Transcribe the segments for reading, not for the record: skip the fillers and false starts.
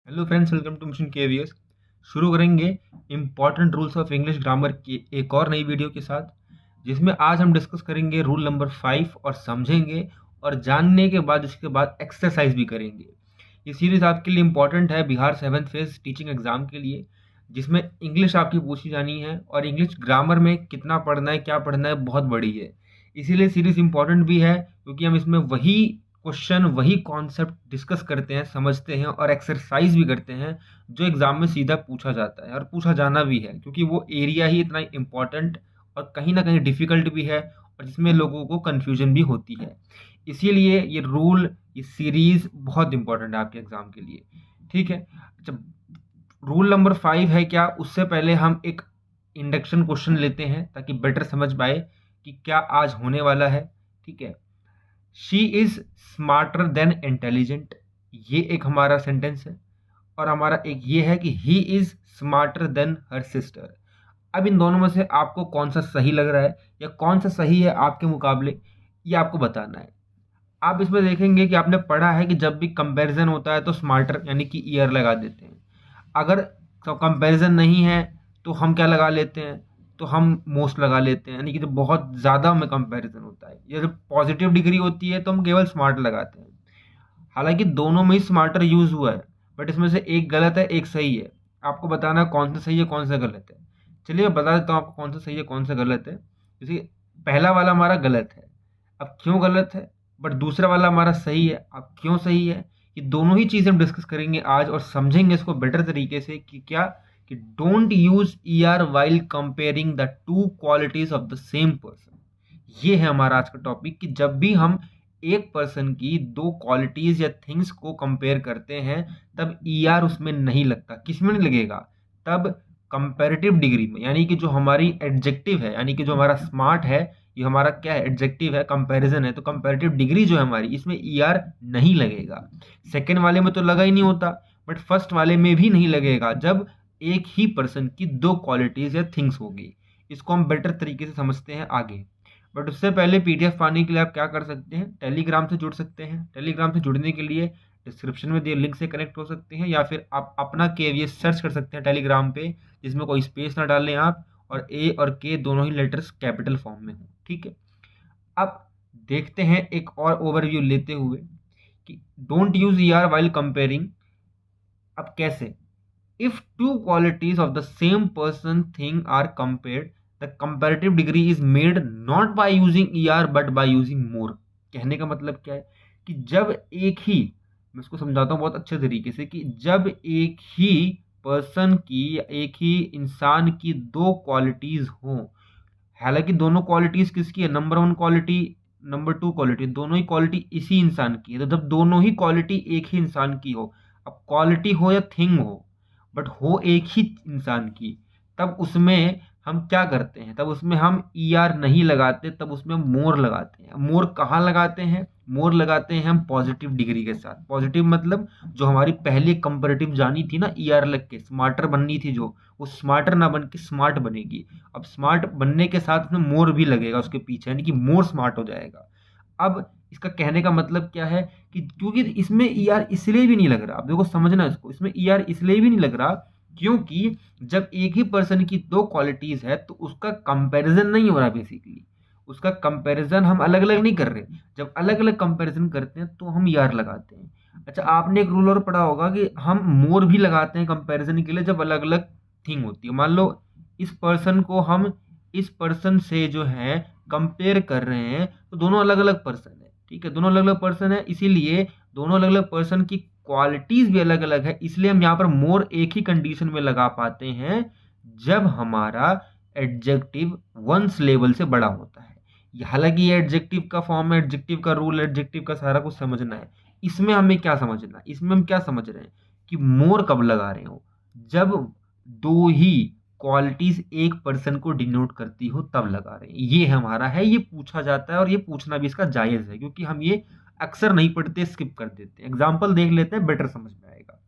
Hello friends, welcome to mission KVS. शुरू करेंगे important rules of English grammar की एक और नई वीडियो के साथ, जिसमें आज हम डिस्कस करेंगे रूल नंबर 5 और समझेंगे और जानने के बाद इसके बाद एक्सरसाइज भी करेंगे। ये सीरीज आपके लिए इंपॉर्टेंट है Bihar 7th phase teaching exam के लिए, जिसमें इंग्लिश आपकी पूछी जानी है और इंग्लिश ग्रामर में कितना पढ़ना है क्या पढ़ना है बहुत बड़ी है। इसीलिए सीरीज इंपॉर्टेंट भी है क्योंकि हम इसमें वही क्वेश्चन वही कॉन्सेप्ट डिस्कस करते हैं, समझते हैं और एक्सरसाइज भी करते हैं जो एग्जाम में सीधा पूछा जाता है और पूछा जाना भी है, क्योंकि वो एरिया ही इतना इम्पोर्टेंट और कहीं ना कहीं डिफिकल्ट भी है और जिसमें लोगों को कंफ्यूजन भी होती है। इसीलिए ये रूल, ये सीरीज बहुत इंपॉर्टेंट है आपके एग्जाम के लिए। ठीक है, जब रूल नंबर 5 है क्या, उससे पहले हम एक इंडक्शन क्वेश्चन लेते हैं ताकि बेटर समझ पाए कि क्या आज होने वाला है। ठीक है, she is smarter than intelligent, ये एक हमारा सेंटेंस है। और हमारा एक ये है कि he is smarter than her sister. अब इन दोनों में से आपको कौन सा सही लग रहा है या कौन सा सही है आपके मुकाबले, ये आपको बताना है। आप इसमें देखेंगे कि आपने पढ़ा है कि जब भी कंपैरिजन होता है तो स्मार्टर यानी कि ईयर लगा देते हैं। अगर कंपैरिजन नहीं है तो हम क्या लगा लेते हैं, तो हम मोस्ट लगा लेते हैं, यानी कि जब बहुत ज़्यादा में कंपैरिजन होता है या जब पॉजिटिव डिग्री होती है तो हम केवल स्मार्ट लगाते हैं। हालांकि दोनों में ही स्मार्टर यूज हुआ है, बट इसमें से एक गलत है एक सही है। आपको बताना है कौन सा सही है कौन सा गलत है। चलिए मैं बता देता हूँ आपको कौन सा सही है कौन सा गलत है। जैसे पहला वाला हमारा गलत है, अब क्यों गलत है, बट दूसरा वाला हमारा सही है, अब क्यों सही है। ये दोनों ही चीज़ें हम डिस्कस करेंगे आज और समझेंगे इसको बेटर तरीके से कि क्या, कि don't use E R while comparing the two qualities of the same person. ये है हमारा आज का टॉपिक कि जब भी हम एक पर्सन की दो क्वालिटीज या थिंग्स को कंपेयर करते हैं तब ई आर उसमें नहीं लगता। किस में नहीं लगेगा, तब कंपैरेटिव डिग्री में, यानी कि जो हमारी एडजेक्टिव है, यानी कि जो हमारा स्मार्ट है, ये हमारा क्या है, एडजेक्टिव है, कंपैरिजन है, तो कंपैरेटिव डिग्री जो है हमारी, इसमें ई आर नहीं लगेगा। सेकेंड वाले में तो लगा ही नहीं होता, बट फर्स्ट वाले में भी नहीं लगेगा जब एक ही पर्सन की दो क्वालिटीज या थिंग्स होगी। इसको हम बेटर तरीके से समझते हैं आगे। बट उससे पहले पीडीएफ पाने के लिए आप क्या कर सकते हैं, टेलीग्राम से जुड़ सकते हैं। टेलीग्राम से जुड़ने के लिए डिस्क्रिप्शन में दिए लिंक से कनेक्ट हो सकते हैं, या फिर आप अपना केवीएस सर्च कर सकते हैं टेलीग्राम पे, जिसमें कोई स्पेस ना डालें आप, और ए और के दोनों ही लेटर्स कैपिटल फॉर्म में हो। ठीक है, अब देखते हैं एक और ओवरव्यू लेते हुए कि don't use E R while comparing. अब कैसे, if two qualities of the same person thing are compared, the comparative degree is made not by using E R but by using more. कहने का मतलब क्या है कि जब एक ही, मैं इसको समझाता हूँ बहुत अच्छे तरीके से, कि जब एक ही पर्सन की या एक ही इंसान की दो क्वालिटीज हों, हालांकि दोनों क्वालिटीज किसकी है, number one quality, number two quality, दोनों ही क्वालिटी इसी इंसान की है, तो जब दोनों ही क्वालिटी एक ही इंसान की हो, अब क्वालिटी हो या थिंग हो, बट हो एक ही इंसान की, तब उसमें हम क्या करते हैं, तब उसमें हम ई आर नहीं लगाते, तब उसमें मोर लगाते हैं। मोर कहाँ लगाते हैं, मोर लगाते हैं हम पॉजिटिव डिग्री के साथ। पॉजिटिव मतलब जो हमारी पहले कंपैरेटिव जानी थी ना, ई आर लग के स्मार्टर बननी थी, जो वो स्मार्टर ना बन के स्मार्ट बनेगी। अब स्मार्ट बनने के साथ उसमें मोर भी लगेगा उसके पीछे, यानी कि मोर स्मार्ट हो जाएगा। अब इसका कहने का मतलब क्या है कि क्योंकि इसमें ई आर इसलिए भी नहीं लग रहा, अब देखो समझना इसको, इसमें ई आर इसलिए भी नहीं लग रहा क्योंकि जब एक ही पर्सन की दो क्वालिटीज है तो उसका कंपैरिजन नहीं हो रहा बेसिकली। उसका कंपैरिजन हम अलग अलग नहीं कर रहे। जब अलग अलग कंपैरिजन करते हैं तो हम ई आर लगाते हैं। अच्छा, आपने एक रूल और पढ़ा होगा कि हम मोर भी लगाते हैं कंपैरिजन के लिए जब अलग अलग थिंग होती है। मान लो इस पर्सन को हम इस पर्सन से जो है कंपेयर कर रहे हैं, तो दोनों अलग अलग पर्सन है। ठीक है, दोनों अलग अलग पर्सन है, इसीलिए दोनों अलग अलग पर्सन की क्वालिटीज भी अलग अलग है, इसलिए हम यहाँ पर मोर एक ही कंडीशन में लगा पाते हैं जब हमारा एडजेक्टिव वंस लेवल से बड़ा होता है। हालांकि ये एडजेक्टिव का फॉर्म है, एडजेक्टिव का रूल, एडजेक्टिव का सारा कुछ समझना है। इसमें हमें क्या समझना है, इसमें हम क्या समझ रहे हैं कि मोर कब लगा रहे हो, जब दो ही क्वालिटीज एक पर्सन को डिनोट करती हो तब लगा रहे हैं। ये हमारा है, ये पूछा जाता है और ये पूछना भी इसका जायज है, क्योंकि हम ये अक्सर नहीं पढ़ते, स्किप कर देते हैं। एग्जाम्पल देख लेते हैं, बेटर समझ में आएगा।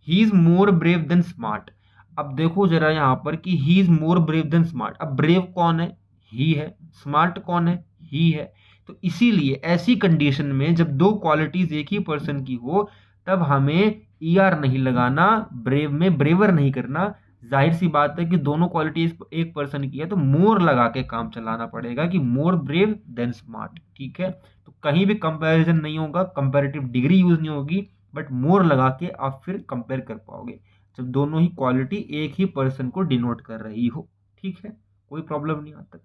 He is more brave than smart. अब देखो जरा यहाँ पर कि he is more brave than smart. अब ब्रेव कौन है, ही है। स्मार्ट कौन है, ही है। तो इसीलिए ऐसी कंडीशन में जब दो क्वालिटीज एक ही पर्सन की हो तब हमें ER नहीं लगाना, ब्रेव में ब्रेवर नहीं करना। जाहिर सी बात है कि दोनों क्वालिटी एक पर्सन की है, तो मोर लगा के काम चलाना पड़ेगा कि मोर ब्रेव देन स्मार्ट। ठीक है, तो कहीं भी कंपैरिजन नहीं होगा, कंपैरेटिव डिग्री यूज नहीं होगी, बट मोर लगा के आप फिर कंपेयर कर पाओगे जब दोनों ही क्वालिटी एक ही पर्सन को डिनोट कर रही हो। ठीक है, कोई प्रॉब्लम नहीं आता।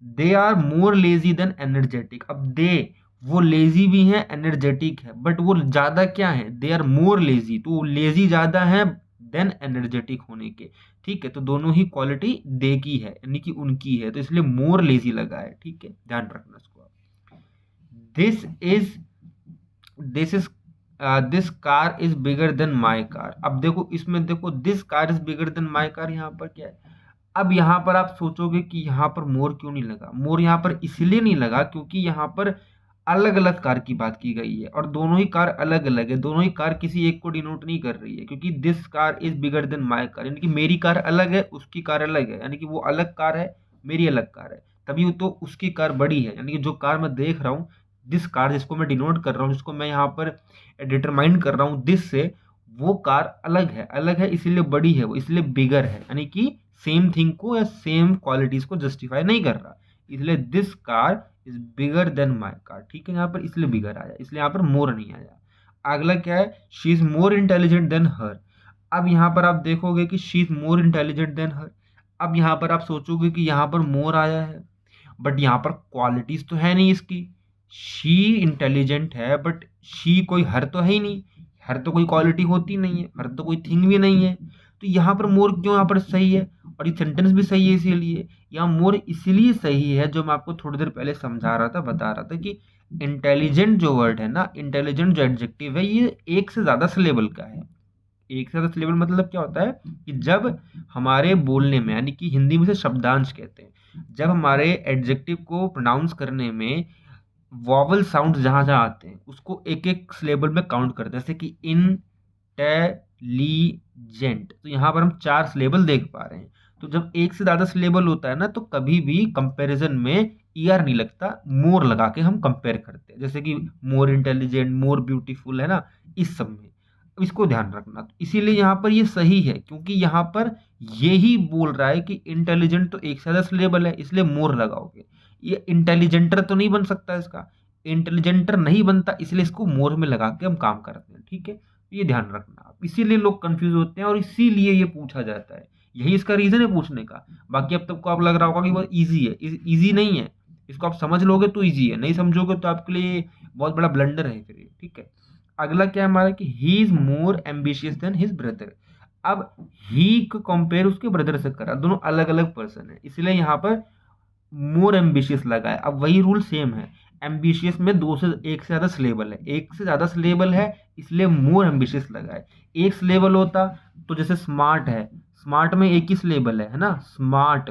They are more lazy than energetic. अब दे, वो लेजी भी है, एनर्जेटिक है, बट वो ज्यादा क्या है, दे आर मोर लेजी, तो लेजी ज्यादा है देन एनर्जेटिक होने के। ठीक है, तो दोनों ही क्वालिटी दे की है, यानी कि उनकी है, तो इसलिए मोर लेजी लगा है। ठीक है, ध्यान रखना इसको। This is this car is bigger than my car. अब देखो इसमें, देखो this car is bigger than my car, यहाँ पर क्या है। अब यहाँ पर आप सोचोगे कि यहाँ पर मोर क्यों नहीं लगा। मोर यहाँ पर इसलिए नहीं लगा क्योंकि यहाँ पर अलग अलग कार की बात की गई है, और दोनों ही कार अलग अलग है, दोनों ही कार किसी एक को डिनोट नहीं कर रही है। क्योंकि this car is bigger than my car, यानी कि मेरी कार अलग है, उसकी कार अलग है, यानी कि वो अलग कार है, मेरी अलग कार है, तभी तो उसकी कार बड़ी है। यानी कि जो कार मैं देख रहा हूँ, दिस कार जिसको मैं डिनोट कर रहा हूँ, जिसको मैं यहाँ पर डिटरमाइन कर रहा हूँ दिस से, वो कार अलग है, इसीलिए बड़ी है, वो इसलिए बिगर है, यानी कि सेम थिंग को या सेम क्वालिटीज को जस्टिफाई नहीं कर रहा, इसलिए this car is bigger than my car. ठीक है, यहाँ पर इसलिए बिगर आया, इसलिए यहाँ पर मोर नहीं आया। अगला क्या है, she is more intelligent than her. अब यहाँ पर आप देखोगे कि she is more intelligent than her. अब यहाँ पर आप सोचोगे कि यहाँ पर मोर आया है, बट यहाँ पर क्वालिटीज तो है नहीं इसकी। शी इंटेलिजेंट है, बट शी कोई हर तो है ही नहीं, हर तो कोई क्वालिटी होती नहीं है, हर तो कोई थिंग भी नहीं है, तो यहाँ पर मोर क्यों यहाँ पर सही है, और ये सेंटेंस भी सही है। इसीलिए यहाँ मोर इसलिए सही है, जो मैं आपको थोड़ी देर पहले समझा रहा था, बता रहा था कि इंटेलिजेंट जो वर्ड है ना, इंटेलिजेंट जो एडजेक्टिव है, ये एक से ज्यादा सिलेबल का है। एक से ज्यादा सिलेबल मतलब क्या होता है कि जब हमारे बोलने में, यानी कि हिंदी में से शब्दांश कहते हैं, जब हमारे एडजेक्टिव को प्रोनाउंस करने में वॉवल साउंड जहां जहां आते हैं, उसको एक एक सिलेबल में काउंट करते हैं, जैसे कि इंटेलिजेंट, तो यहाँ पर हम 4 सिलेबल देख पा रहे हैं। तो जब एक से ज्यादा सिलेबल होता है ना, तो कभी भी कंपैरिजन में ER नहीं लगता, मोर लगा के हम कंपेयर करते हैं, जैसे कि मोर इंटेलिजेंट, मोर ब्यूटीफुल, है ना, इस सब में। इसको ध्यान रखना, तो इसीलिए यहाँ पर ये सही है, क्योंकि यहाँ पर यही बोल रहा है कि इंटेलिजेंट तो एक से ज्यादा सिलेबल है, इसलिए मोर लगाओगे। ये इंटेलिजेंटर तो नहीं बन सकता, इसका इंटेलिजेंटर नहीं बनता, इसलिए इसको मोर में लगा के हम काम करते हैं। ठीक है, ये ध्यान रखना आप, इसीलिए लोग कंफ्यूज होते हैं और इसीलिए ये पूछा जाता है, यही इसका रीजन है पूछने का। बाकी अब तक को आप लग रहा होगा कि वो इजी है, इजी नहीं है, इसको आप समझ लोगे तो इजी है, नहीं समझोगे तो आपके लिए बहुत बड़ा ब्लंडर है फिर ये। ठीक है, अगला क्या है हमारा कि he is more ambitious than his brother. अब ही को कंपेयर उसके ब्रदर से करा, दोनों अलग अलग पर्सन है, इसलिए यहाँ पर मोर एम्बिशियस लगा है। अब वही रूल सेम है, एम्बिशियस में 2 से 1 से ज्यादा सिलेबल है, एक से ज्यादा सिलेबल है, इसलिए मोर एम्बिशियस लगा है। एक सिलेबल होता तो जैसे स्मार्ट है, स्मार्ट में एक ही सिलेबल है ना, स्मार्ट,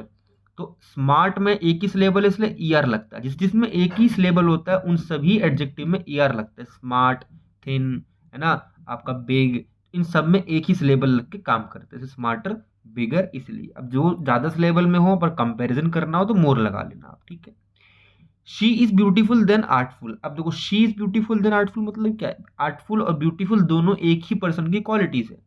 तो स्मार्ट में एक ही सिलेबल है, इसलिए ER लगता है। जिसमें एक ही सिलेबल होता है उन सभी एडजेक्टिव में ER लगता है, स्मार्ट, थिन, है ना, आपका बिग, इन सब में एक ही सिलेबल लग के काम करते हैं, जैसे स्मार्टर, बिगर। इसलिए अब जो ज्यादा सिलेबल में हो पर कंपैरिजन करना हो तो मोर लगा लेना आप। ठीक है, she is beautiful then artful. अब देखो she is beautiful then artful मतलब क्या है, आर्टफुल और ब्यूटीफुल दोनों एक ही पर्सन की क्वालिटीज है,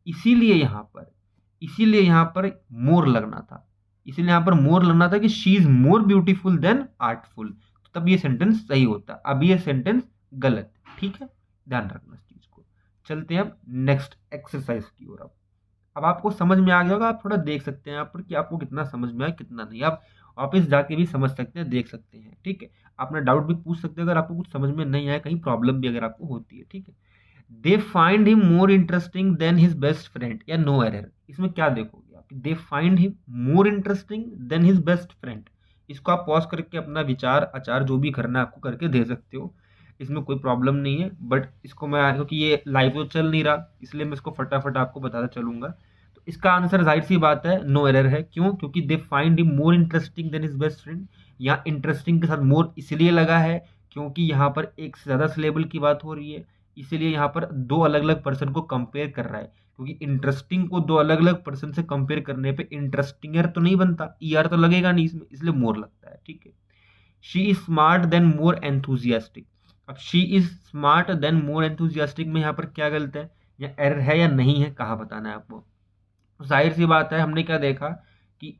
इसीलिए यहाँ पर मोर लगना था, इसीलिए यहाँ पर मोर लगना था कि she is more beautiful then artful, तो तब ये सेंटेंस सही होता। अब ये सेंटेंस गलत। ठीक है, ध्यान रखना इस चीज को। चलते हैं अब नेक्स्ट एक्सरसाइज की ओर। अब आपको समझ में आ गया होगा, आप थोड़ा देख सकते हैं यहाँ पर कि आपको कितना समझ में आया कितना नहीं, आप वापस जाके भी समझ सकते हैं, देख सकते हैं। ठीक है, अपना डाउट भी पूछ सकते हैं अगर आपको कुछ समझ में नहीं आया, कहीं प्रॉब्लम भी अगर आपको होती है। ठीक है, they find him more interesting than his best friend, या नो एरर। इसमें क्या देखोगे आप, they find him more interesting than his best friend. इसको आप पॉज करके अपना विचार आचार जो भी करना है आपको करके दे सकते हो, इसमें कोई प्रॉब्लम नहीं है। बट इसको मैं, क्योंकि ये लाइव तो चल नहीं रहा, इसलिए मैं इसको फटाफट आपको बताता चलूंगा। तो इसका आंसर जाहिर सी बात है नो एरर है। क्यों? क्योंकि they find him more interesting than his best friend. यहाँ इंटरेस्टिंग के साथ मोर इसलिए लगा है क्योंकि यहाँ पर एक से ज्यादा सिलेबल की बात हो रही है, इसीलिए यहाँ पर 2 अलग अलग पर्सन को कंपेयर कर रहा है। क्योंकि इंटरेस्टिंग को 2 अलग अलग पर्सन से कंपेयर करने पे इंटरेस्टिंगर तो नहीं बनता, ER तो लगेगा नहीं इसमें, इसलिए मोर लगता है। ठीक है, she is smart than more enthusiastic. अब she is smart than more enthusiastic में यहाँ पर क्या गलत है, या एरर है या नहीं है, कहाँ बताना है आपको। तो जाहिर सी बात है, हमने क्या देखा कि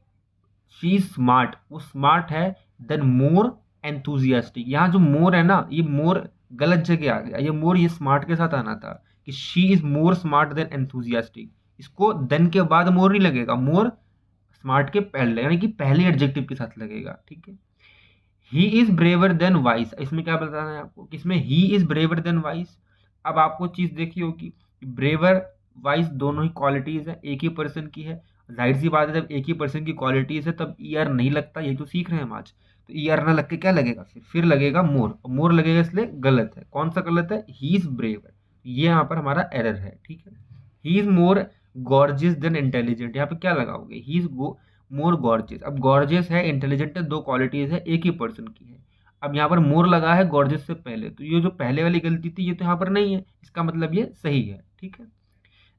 शी इज स्मार्ट, वो स्मार्ट है, देन मोर एंथुजियास्टिक। यहाँ जो मोर है ना, ये मोर गलत जगह आ गया, ये मोर ये स्मार्ट के साथ आना था कि she is more smart than enthusiastic. इसको देन के बाद मोर नहीं लगेगा, मोर स्मार्ट के पहले, यानी कि पहले एडजेक्टिव के साथ लगेगा, ठीक है। He is braver than vice, इसमें क्या बताना है आपको कि इसमें he is braver than vice. अब आपको चीज देखी होगी, ब्रेवर वाइस दोनों ही क्वालिटीज है, एक ही पर्सन की है। जाहिर सी बात है, जब एक ही पर्सन की क्वालिटीज है तब ई आर नहीं लगता, ये तो सीख रहे हैं हम आज। तो ई आर ना लग के क्या लगेगा, फिर लगेगा मोर, मोर लगेगा, इसलिए गलत है। कौन सा गलत है, ही इज ब्रेवर, ये यहाँ पर हमारा एरर है, ठीक है। ही is more gorgeous then intelligent, यहाँ पे क्या लगाओगे, ही इज मोर गॉर्जियस। अब गॉर्जियस है, इंटेलिजेंट है, दो क्वालिटीज है, एक ही पर्सन की है। अब यहाँ पर मोर लगा है गॉर्जियस से पहले, तो ये जो पहले वाली गलती थी ये तो यहाँ पर नहीं है, इसका मतलब ये सही है, ठीक है।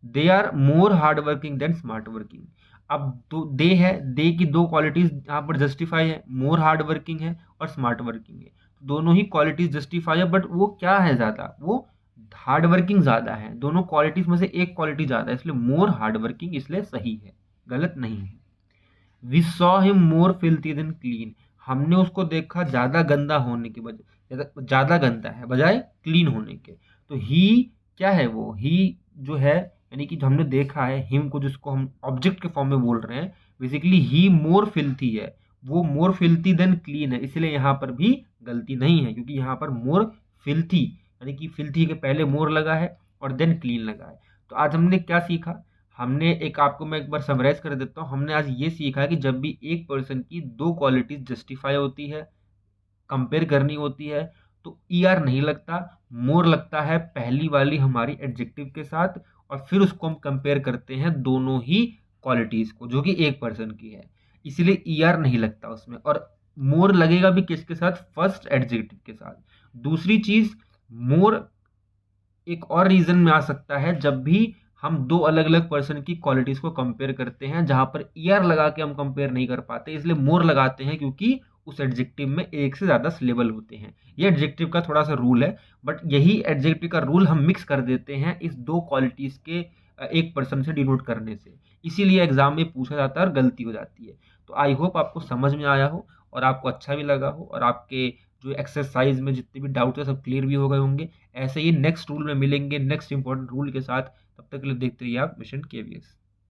They are more hard working than smart working. अब तो दे है, दे की दो क्वालिटीज यहाँ पर जस्टिफाई है, मोर हार्ड वर्किंग है और स्मार्ट वर्किंग है, तो दोनों ही क्वालिटीज जस्टिफाई है। बट वो क्या है ज्यादा, वो हार्ड वर्किंग ज्यादा है, दोनों क्वालिटीज में से एक क्वालिटी ज्यादा है, इसलिए मोर हार्ड वर्किंग, इसलिए सही है, गलत नहीं है। We saw him more filthy than clean, हमने उसको देखा ज्यादा गंदा होने की बजाय, ज्यादा गंदा है बजाय क्लीन होने के। तो ही क्या है, वो ही जो है, यानी कि जो हमने देखा है हिम को, जिसको हम ऑब्जेक्ट के फॉर्म में बोल रहे हैं, बेसिकली ही मोर फिल्थी है, वो मोर फिल्थी देन क्लीन है, इसलिए यहाँ पर भी गलती नहीं है, क्योंकि यहाँ पर मोर फिल्थी, यानी कि फिल्थी के पहले मोर लगा है और देन क्लीन लगा है। तो आज हमने क्या सीखा, हमने एक, आपको मैं एक बार समराइज कर देता हूँ, हमने आज ये सीखा कि जब भी एक पर्सन की दो क्वालिटीज जस्टिफाई होती है, कंपेयर करनी होती है, तो ई आर नहीं लगता, मोर लगता है पहली वाली हमारी एडजेक्टिव के साथ, और फिर उसको हम कंपेयर करते हैं दोनों ही क्वालिटीज को जो कि एक पर्सन की है, इसलिए ई आर नहीं लगता उसमें। और मोर लगेगा भी किसके साथ, फर्स्ट एडजेक्टिव के साथ। दूसरी चीज, मोर एक और रीजन में आ सकता है जब भी हम दो अलग अलग पर्सन की क्वालिटीज को कंपेयर करते हैं, जहां पर ईयर लगा के हम कंपेयर नहीं कर पाते, इसलिए मोर लगाते हैं, क्योंकि उस एडजेक्टिव में एक से ज्यादा सिलेबल होते हैं। ये एडजेक्टिव का थोड़ा सा रूल है, बट यही एडजेक्टिव का रूल हम मिक्स कर देते हैं इस दो क्वालिटीज के एक पर्सन से डिनोट करने से, इसीलिए एग्जाम में पूछा जाता है और गलती हो जाती है। तो आई होप आपको समझ में आया हो और आपको अच्छा भी लगा हो, और आपके जो एक्सरसाइज में जितने भी डाउट है सब क्लियर भी हो गए होंगे। ऐसे ही नेक्स्ट रूल में मिलेंगे नेक्स्ट इंपॉर्टेंट रूल के साथ, तब तक के लिए देखते रहिए आप मिशन केवीएस।